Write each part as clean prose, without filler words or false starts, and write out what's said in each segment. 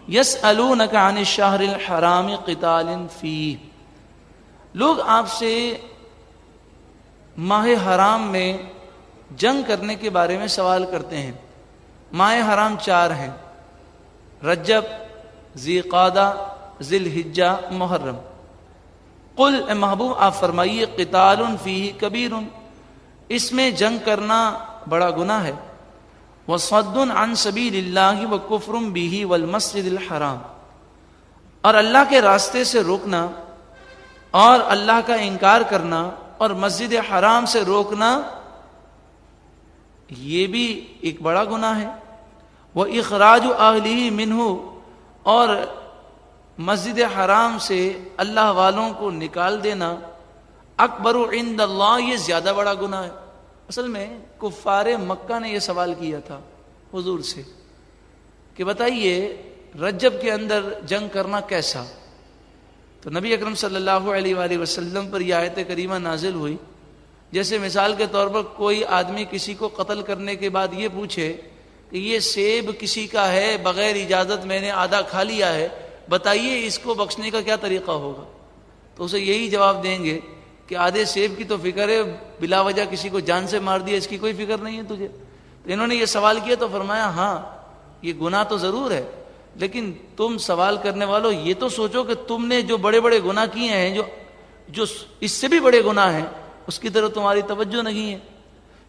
یسألونک عن الشہر الحرام قتال فیہ، لوگ آپ سے ماہ حرام میں جنگ کرنے کے بارے میں سوال کرتے ہیں۔ ماہ حرام 4 ہیں، رجب، ذی قعدہ، ذی الحجہ، محرم۔ قل اے محبوب آپ فرمائیے قتال فیہ کبیر، اس میں جنگ کرنا بڑا گناہ ہے، وصد عن سبیل اللہ وکفر بہ والمسجد الحرام، اور اللہ کے راستے سے روکنا اور اللہ کا انکار کرنا اور مسجد حرام سے روکنا یہ بھی ایک بڑا گناہ ہے، وَإِخْرَاجُ أَهْلِهِ مِنْهُ، اور مسجد حرام سے اللہ والوں کو نکال دینا اکبر عند اللہ، یہ زیادہ بڑا گناہ ہے۔ اصل میں کفار مکہ نے یہ سوال کیا تھا حضور سے کہ بتائیے رجب کے اندر جنگ کرنا کیسا؟ تو نبی اکرم صلی اللہ علیہ وآلہ وسلم پر یہ آیت کریمہ نازل ہوئی، جیسے مثال کے طور پر کوئی آدمی کسی کو قتل کرنے کے بعد یہ پوچھے کہ یہ سیب کسی کا ہے، بغیر اجازت میں نے آدھا کھا لیا ہے، بتائیے اس کو بخشنے کا کیا طریقہ ہوگا؟ تو اسے یہی جواب دیں گے کہ آدھے سیب کی تو فکر ہے، بلا وجہ کسی کو جان سے مار دیا، اس کی کوئی فکر نہیں ہے تجھے۔ تو انہوں نے یہ سوال کیا تو فرمایا ہاں یہ گناہ تو ضرور ہے، لیکن تم سوال کرنے والوں یہ تو سوچو کہ تم نے جو بڑے بڑے گناہ کیے ہیں، جو اس سے بھی بڑے گناہ ہیں، اس کی طرف تمہاری توجہ نہیں ہے۔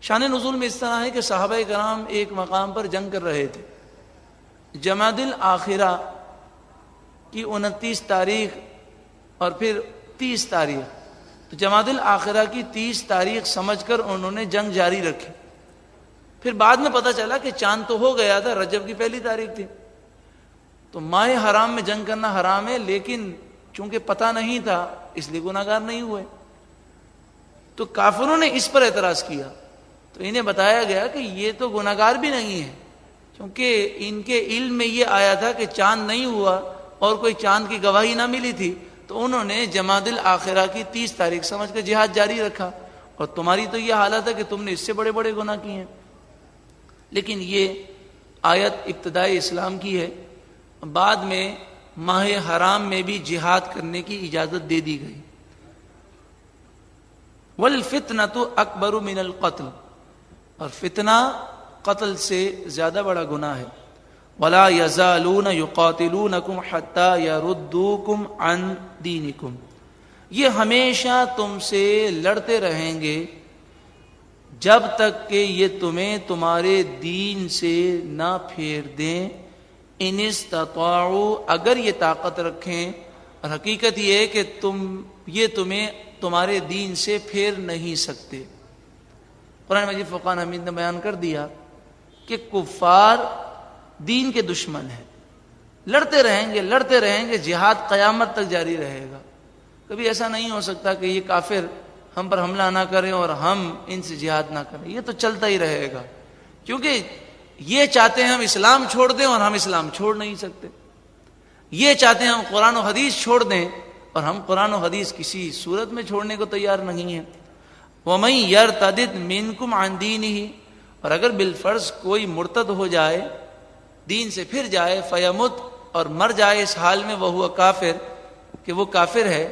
شان نزول میں اس طرح ہے کہ صحابہ کرام ایک مقام پر جنگ کر رہے تھے، جمادی الاخرہ کی 29 تاریخ اور پھر 30 تاریخ، تو جمادی الاخرہ کی 30 تاریخ سمجھ کر انہوں نے جنگ جاری رکھی۔ پھر بعد میں پتہ چلا کہ چاند تو ہو گیا تھا، رجب کی پہلی تاریخ تھی، تو ماہ حرام میں جنگ کرنا حرام ہے، لیکن چونکہ پتہ نہیں تھا اس لیے گناہ گار نہیں ہوئے۔ تو کافروں نے اس پر اعتراض کیا، تو انہیں بتایا گیا کہ یہ تو گناہ گار بھی نہیں ہے، کیونکہ ان کے علم میں یہ آیا تھا کہ چاند نہیں ہوا اور کوئی چاند کی گواہی نہ ملی تھی، تو انہوں نے جمادی الاخرہ کی 30 تاریخ سمجھ کر جہاد جاری رکھا، اور تمہاری تو یہ حالت ہے کہ تم نے اس سے بڑے بڑے گناہ کیے ہیں۔ لیکن یہ آیت ابتدائی اسلام کی ہے، بعد میں ماہ حرام میں بھی جہاد کرنے کی اجازت دے دی گئی۔ والفتنة اکبر من القتل، اور فتنہ قتل سے زیادہ بڑا گناہ ہے۔ ولا یزالون یقاتلونکم حتی یردوکم عن دینکم، یہ ہمیشہ تم سے لڑتے رہیں گے جب تک کہ یہ تمہیں تمہارے دین سے نہ پھیر دیں، ان استطاعوا، اگر یہ طاقت رکھیں، اور حقیقت یہ ہے کہ یہ تمہیں تمہارے دین سے پھیر نہیں سکتے۔ قرآن مجید فرقان حمید نے بیان کر دیا کہ کفار دین کے دشمن ہیں، لڑتے رہیں گے، جہاد قیامت تک جاری رہے گا۔ کبھی ایسا نہیں ہو سکتا کہ یہ کافر ہم پر حملہ نہ کریں اور ہم ان سے جہاد نہ کریں، یہ تو چلتا ہی رہے گا، کیونکہ یہ چاہتے ہیں ہم اسلام چھوڑ دیں اور ہم اسلام چھوڑ نہیں سکتے، یہ چاہتے ہیں ہم قرآن و حدیث چھوڑ دیں اور ہم قرآن و حدیث کسی صورت میں چھوڑنے کو تیار نہیں ہیں۔ وَمَن يَرْتَدِدْ مِنْكُمْ عَنْ دِينِهِ، اور اگر بالفرض کوئی مرتد ہو جائے، دین سے پھر جائے، فیمت، اور مر جائے اس حال میں وہو کافر، کہ وہ کافر ہے،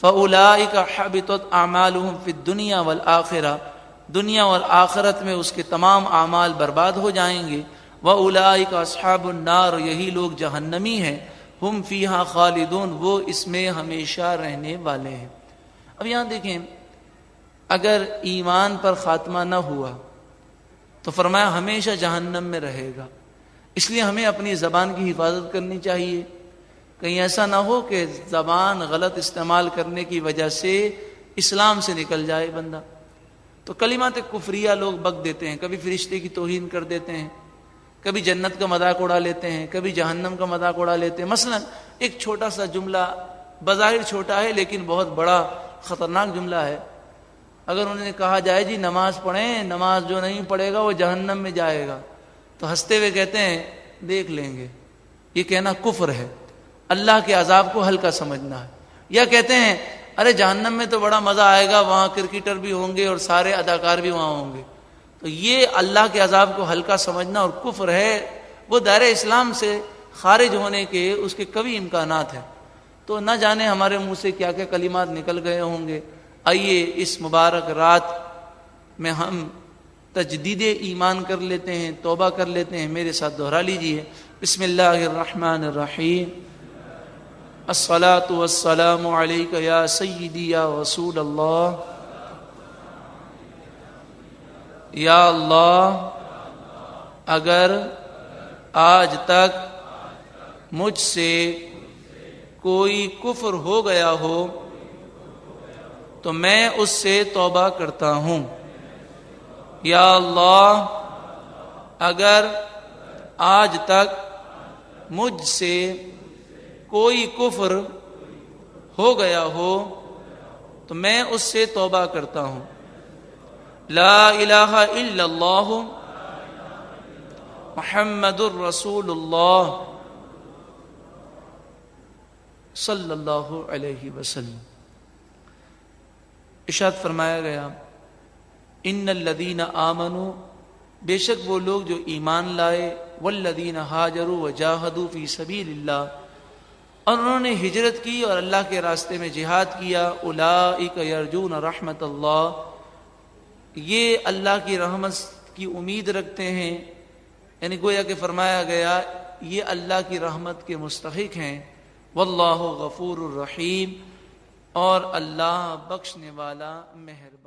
فَأُولَئِكَ حَبِطَتْ أَعْمَالُهُمْ فِي الدُّنْيَا وَالْآخِرَةِ، دنیا اور آخرت میں اس کے تمام اعمال برباد ہو جائیں گے۔ وَأُولَئِكَ أَصْحَابُ النَّارِ، یہی لوگ جہنمی ہیں، ہم فیہا خالدون، وہ اس میں ہمیشہ رہنے والے ہیں۔ اب یہاں دیکھیں، اگر ایمان پر خاتمہ نہ ہوا تو فرمایا ہمیشہ جہنم میں رہے گا، اس لیے ہمیں اپنی زبان کی حفاظت کرنی چاہیے، کہیں ایسا نہ ہو کہ زبان غلط استعمال کرنے کی وجہ سے اسلام سے نکل جائے بندہ۔ تو کلمات کفریہ لوگ بک دیتے ہیں، کبھی فرشتے کی توہین کر دیتے ہیں، کبھی جنت کا مذاق اڑا لیتے ہیں، کبھی جہنم کا مذاق اڑا لیتے ہیں۔ مثلا ایک چھوٹا سا جملہ، بظاہر چھوٹا ہے لیکن بہت بڑا خطرناک جملہ ہے۔ اگر انہیں کہا جائے جی نماز پڑھیں، نماز جو نہیں پڑھے گا وہ جہنم میں جائے گا، تو ہنستے ہوئے کہتے ہیں دیکھ لیں گے۔ یہ کہنا کفر ہے، اللہ کے عذاب کو ہلکا سمجھنا ہے۔ یا کہتے ہیں ارے جہنم میں تو بڑا مزہ آئے گا، وہاں کرکٹر بھی ہوں گے اور سارے اداکار بھی وہاں ہوں گے، تو یہ اللہ کے عذاب کو ہلکا سمجھنا اور کفر ہے، وہ دائرہ اسلام سے خارج ہونے کے اس کے کبھی امکانات ہیں، تو نہ جانے ہمارے منہ سے کیا کیا کلمات نکل گئے ہوں گے۔ آئیے اس مبارک رات میں ہم تجدید ایمان کر لیتے ہیں، توبہ کر لیتے ہیں۔ میرے ساتھ دہرا لیجئے، بسم اللہ الرحمن الرحیم، الصلاۃ والسلام علیک یا سیدی یا رسول اللہ، یا اللہ اگر آج تک مجھ سے کوئی کفر ہو گیا ہو تو میں اس سے توبہ کرتا ہوں۔ یا اللہ اگر آج تک مجھ سے کوئی کفر ہو گیا ہو تو میں اس سے توبہ کرتا ہوں۔ لا الہ الا اللہ محمد الرسول اللہ صلی اللہ علیہ وسلم۔ ارشاد فرمایا گیا، ان الذین آمنوا، بے شک وہ لوگ جو ایمان لائے، والذین ہاجروا وجاہدوا فی سبیل اللہ، اور انہوں نے ہجرت کی اور اللہ کے راستے میں جہاد کیا، اولئک یرجون رحمت اللہ، یہ اللہ کی رحمت کی امید رکھتے ہیں، یعنی گویا کہ فرمایا گیا یہ اللہ کی رحمت کے مستحق ہیں۔ واللہ غفور الرحیم، اور اللہ بخشنے والا مہربان۔